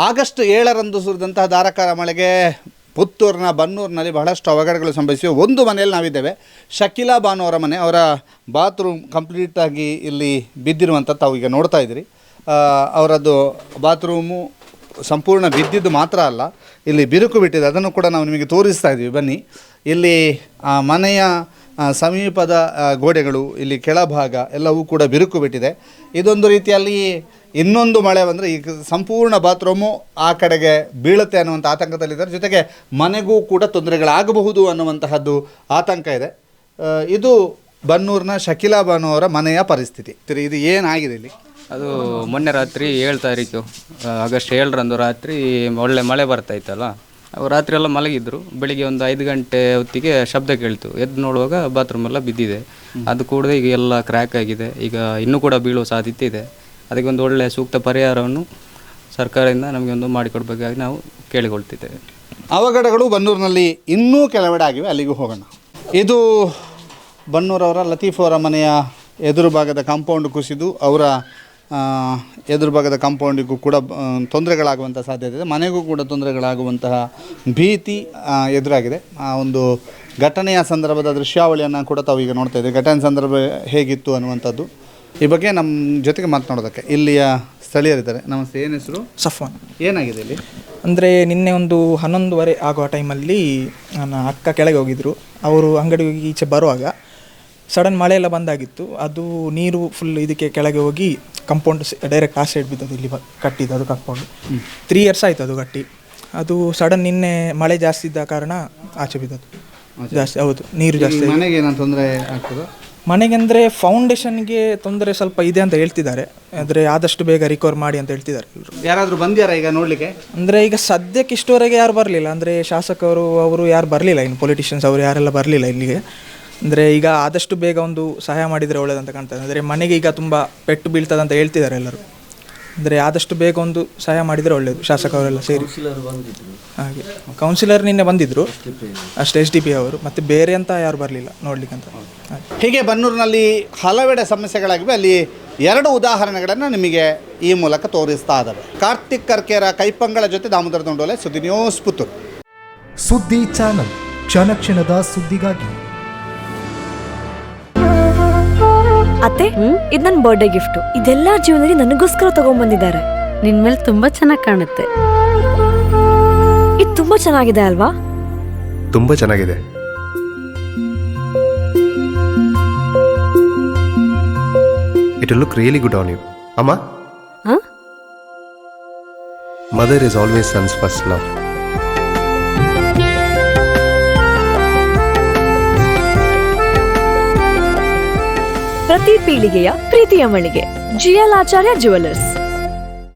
August 7ರಂದು ಸುರಿದಂತಹ ಧಾರಾಕಾರ ಮಳೆಗೆ ಪುತ್ತೂರಿನ ಬನ್ನೂರಿನಲ್ಲಿ ಬಹಳಷ್ಟು ಅವಘಡಗಳು ಸಂಭವಿಸಿವೆ. ಒಂದು ಮನೆಯಲ್ಲಿ ನಾವಿದ್ದೇವೆ, ಶಕೀಲಾ ಬಾನು ಅವರ ಮನೆ. ಅವರ ಬಾತ್ರೂಮ್ ಕಂಪ್ಲೀಟಾಗಿ ಇಲ್ಲಿ ಬಿದ್ದಿರುವಂಥದ್ದು ತಾವು ಈಗ ನೋಡ್ತಾ ಇದ್ದೀರಿ. ಅವರದ್ದು ಬಾತ್ರೂಮು ಸಂಪೂರ್ಣ ಬಿದ್ದಿದ್ದು ಮಾತ್ರ ಅಲ್ಲ, ಇಲ್ಲಿ ಬಿರುಕು ಬಿಟ್ಟಿದೆ. ಅದನ್ನು ಕೂಡ ನಾವು ನಿಮಗೆ ತೋರಿಸ್ತಾ ಇದ್ದೀವಿ, ಬನ್ನಿ. ಇಲ್ಲಿ ಮನೆಯ ಸಮೀಪದ ಗೋಡೆಗಳು, ಇಲ್ಲಿ ಕೆಳಭಾಗ ಎಲ್ಲವೂ ಕೂಡ ಬಿರುಕು ಬಿಟ್ಟಿದೆ. ಇದೊಂದು ರೀತಿಯಲ್ಲಿ ಇನ್ನೊಂದು ಮಳೆ ಬಂದರೆ ಈಗ ಸಂಪೂರ್ಣ ಬಾತ್ರೂಮು ಆ ಕಡೆಗೆ ಬೀಳುತ್ತೆ ಅನ್ನುವಂಥ ಆತಂಕದಲ್ಲಿದ್ದಾರೆ. ಜೊತೆಗೆ ಮನೆಗೂ ಕೂಡ ತೊಂದರೆಗಳಾಗಬಹುದು ಅನ್ನುವಂತಹದ್ದು ಆತಂಕ ಇದೆ. ಇದು ಬನ್ನೂರಿನ ಶಕೀಲಾ ಬಾನು ಅವರ ಮನೆಯ ಪರಿಸ್ಥಿತಿ. ಇದು ಏನಾಗಿದೆ ಇಲ್ಲಿ? ಅದು ಮೊನ್ನೆ ರಾತ್ರಿ 7 ತಾರೀಕು ಆಗಸ್ಟ್ 7ರಂದು ರಾತ್ರಿ ಒಳ್ಳೆ ಮಳೆ ಬರ್ತಾಯಿತ್ತಲ್ಲ, ಅವರು ರಾತ್ರಿ ಎಲ್ಲ ಮಲಗಿದ್ರು. ಬೆಳಿಗ್ಗೆ ಒಂದು 5 ಗಂಟೆ ಹೊತ್ತಿಗೆ ಶಬ್ದ ಕೇಳ್ತು. ಎದ್ದು ನೋಡುವಾಗ ಬಾತ್ರೂಮ್ ಎಲ್ಲ ಬಿದ್ದಿದೆ. ಅದು ಕೂಡ ಈಗ ಎಲ್ಲ ಕ್ರ್ಯಾಕ್ ಆಗಿದೆ. ಈಗ ಇನ್ನೂ ಕೂಡ ಬೀಳುವ ಸಾಧ್ಯತೆ ಇದೆ. ಅದಕ್ಕೆ ಒಂದು ಒಳ್ಳೆಯ ಸೂಕ್ತ ಪರಿಹಾರವನ್ನು ಸರ್ಕಾರದಿಂದ ನಮಗೆ ಒಂದು ಮಾಡಿಕೊಡ್ಬೇಕಾಗಿ ನಾವು ಕೇಳಿಕೊಳ್ತಿದ್ದೇವೆ. ಅವಘಡಗಳು ಬನ್ನೂರಿನಲ್ಲಿ ಇನ್ನೂ ಕೆಲವೆಡೆ ಆಗಿವೆ, ಅಲ್ಲಿಗೂ ಹೋಗೋಣ. ಇದು ಬನ್ನೂರವರ ಲತೀಫ್ ಅವರ ಮನೆಯ ಎದುರು ಭಾಗದ ಕಾಂಪೌಂಡ್ ಕುಸಿದು ಅವರ ಎದುರು ಭಾಗದ ಕಾಂಪೌಂಡಿಗೂ ಕೂಡ ತೊಂದರೆಗಳಾಗುವಂಥ ಸಾಧ್ಯತೆ ಇದೆ. ಮನೆಗೂ ಕೂಡ ತೊಂದರೆಗಳಾಗುವಂತಹ ಭೀತಿ ಎದುರಾಗಿದೆ. ಆ ಒಂದು ಘಟನೆಯ ಸಂದರ್ಭದ ದೃಶ್ಯಾವಳಿಯನ್ನು ಕೂಡ ತಾವು ಈಗ ನೋಡ್ತಾ ಇದ್ದೀವಿ. ಘಟನೆ ಸಂದರ್ಭ ಹೇಗಿತ್ತು ಅನ್ನುವಂಥದ್ದು ಈ ಬಗ್ಗೆ ನಮ್ಮ ಜೊತೆಗೆ ಮಾತನಾಡೋದಕ್ಕೆ ಇಲ್ಲಿಯ ಸ್ಥಳೀಯರಿದ್ದಾರೆ. ನಮಸ್ತೆ, ಏನು ಹೆಸರು? ಸಫ್ವಾನ್. ಏನಾಗಿದೆ ಇಲ್ಲಿ? ಅಂದರೆ ನಿನ್ನೆ ಒಂದು 11:30 ಆಗುವ ಟೈಮಲ್ಲಿ ನನ್ನ ಅಕ್ಕ ಕೆಳಗೆ ಹೋಗಿದ್ದರು. ಅವರು ಅಂಗಡಿಗೆ ಹೋಗಿ ಈಚೆ ಬರುವಾಗ ಸಡನ್ ಮಳೆ ಎಲ್ಲ ಬಂದಾಗಿತ್ತು. ಅದು ನೀರು ಫುಲ್ ಇದಕ್ಕೆ ಕೆಳಗೆ ಹೋಗಿ ಕಂಪೌಂಡ್ ಡೈರೆಕ್ಟ್ ಆ ಸೈಡ್ ಬಿದ್ದದು. ಇಲ್ಲಿ ಕಟ್ಟಿದ್ದು ಅದು ಕಂಪೌಂಡ್ 3 years ಆಯಿತು ಅದು ಕಟ್ಟಿ. ಅದು ಸಡನ್ ನಿನ್ನೆ ಮಳೆ ಜಾಸ್ತಿ ಇದ್ದ ಕಾರಣ ಆಚೆ ಬಿದ್ದದು ಜಾಸ್ತಿ. ಹೌದು, ನೀರು ಜಾಸ್ತಿ. ಮನೆಗೆ ಏನೋ ತೊಂದರೆ ಆಗ್ತದೆ? ಮನೆಗೆ ಅಂದರೆ ಫೌಂಡೇಶನ್ಗೆ ತೊಂದರೆ ಸ್ವಲ್ಪ ಇದೆ ಅಂತ ಹೇಳ್ತಿದ್ದಾರೆ. ಆದರೆ ಆದಷ್ಟು ಬೇಗ ರಿಕವರ್ ಮಾಡಿ ಅಂತ ಹೇಳ್ತಿದ್ದಾರೆ ಎಲ್ಲರೂ. ಯಾರಾದರೂ ಬಂದ್ಯಾರಾ ಈಗ ನೋಡಲಿಕ್ಕೆ? ಅಂದರೆ ಈಗ ಸದ್ಯಕ್ಕೆ ಇಷ್ಟುವರೆಗೆ ಯಾರು ಬರಲಿಲ್ಲ. ಅಂದರೆ ಶಾಸಕರು ಅವರು ಯಾರು ಬರಲಿಲ್ಲ, ಇನ್ನು ಪೊಲಿಟಿಷಿಯನ್ಸ್ ಅವರು ಯಾರೆಲ್ಲ ಬರಲಿಲ್ಲ ಇಲ್ಲಿಗೆ. ಅಂದರೆ ಈಗ ಆದಷ್ಟು ಬೇಗ ಒಂದು ಸಹಾಯ ಮಾಡಿದರೆ ಒಳ್ಳೆಯದಂತ ಕಾಣ್ತದೆ. ಅಂದರೆ ಮನೆಗೆ ಈಗ ತುಂಬ ಪೆಟ್ಟು ಬೀಳ್ತದೆ ಅಂತ ಹೇಳ್ತಿದ್ದಾರೆ ಎಲ್ಲರೂ. ಅಂದರೆ ಆದಷ್ಟು ಬೇಗ ಒಂದು ಸಹಾಯ ಮಾಡಿದರೆ ಒಳ್ಳೆಯದು, ಶಾಸಕವರೆಲ್ಲ ಸೇರಿ. ಹಾಗೆ ಕೌನ್ಸಿಲರ್ ನಿನ್ನೆ ಬಂದಿದ್ದರು ಅಷ್ಟೇ, SDP ಅವರು. ಮತ್ತು ಬೇರೆ ಅಂತ ಯಾರು ಬರಲಿಲ್ಲ ನೋಡಲಿಕ್ಕಂತ. ಹೀಗೆ ಬನ್ನೂರಿನಲ್ಲಿ ಹಲವೆಡೆ ಸಮಸ್ಯೆಗಳಾಗಿವೆ. ಅಲ್ಲಿ 2 ಉದಾಹರಣೆಗಳನ್ನು ನಿಮಗೆ ಈ ಮೂಲಕ ತೋರಿಸ್ತಾ ಇದ್ದಾವೆ. ಕಾರ್ತಿಕ್ ಕರ್ಕೇರ ಕೈಪಂಗಳ ಜೊತೆ ದಾಮೋದರ ದೊಂಡೋಲೆ, ಸುದ್ದಿ ನ್ಯೂಸ್, ಪುತ್ತೂರು. ಸುದ್ದಿ ಚಾನಲ್, ಕ್ಷಣ ಕ್ಷಣದ ಸುದ್ದಿಗಾಗಿ. ಅತ್ತೆ, ಇದು ನನ್ನ ಬರ್ಡೇ ಗಿಫ್ಟ್. ಇದೆಲ್ಲ ಜೀವನದಲ್ಲಿ ನನಗೋಸ್ಕರ ತಗೊಂಡ್ಬಂದಿದ್ದಾರೆ. ನಿನ್ ಮೇಲೆ ತುಂಬಾ ಚೆನ್ನಾಗಿ ಕಾಣುತ್ತೆ. ಇದು ತುಂಬಾ ಚೆನ್ನಾಗಿದೆ ಅಲ್ವಾ? ತುಂಬಾ ಚೆನ್ನಾಗಿದೆ. It will look really good on you. Amma? Huh? Mother is always son's first love. ಪ್ರತಿ ಪೀಳಿಗೆಯ ಪ್ರೀತಿಯ ಮಳಿಗೆ GL ಆಚಾರ್ಯ ಜುವೆಲ್ಲರ್ಸ್.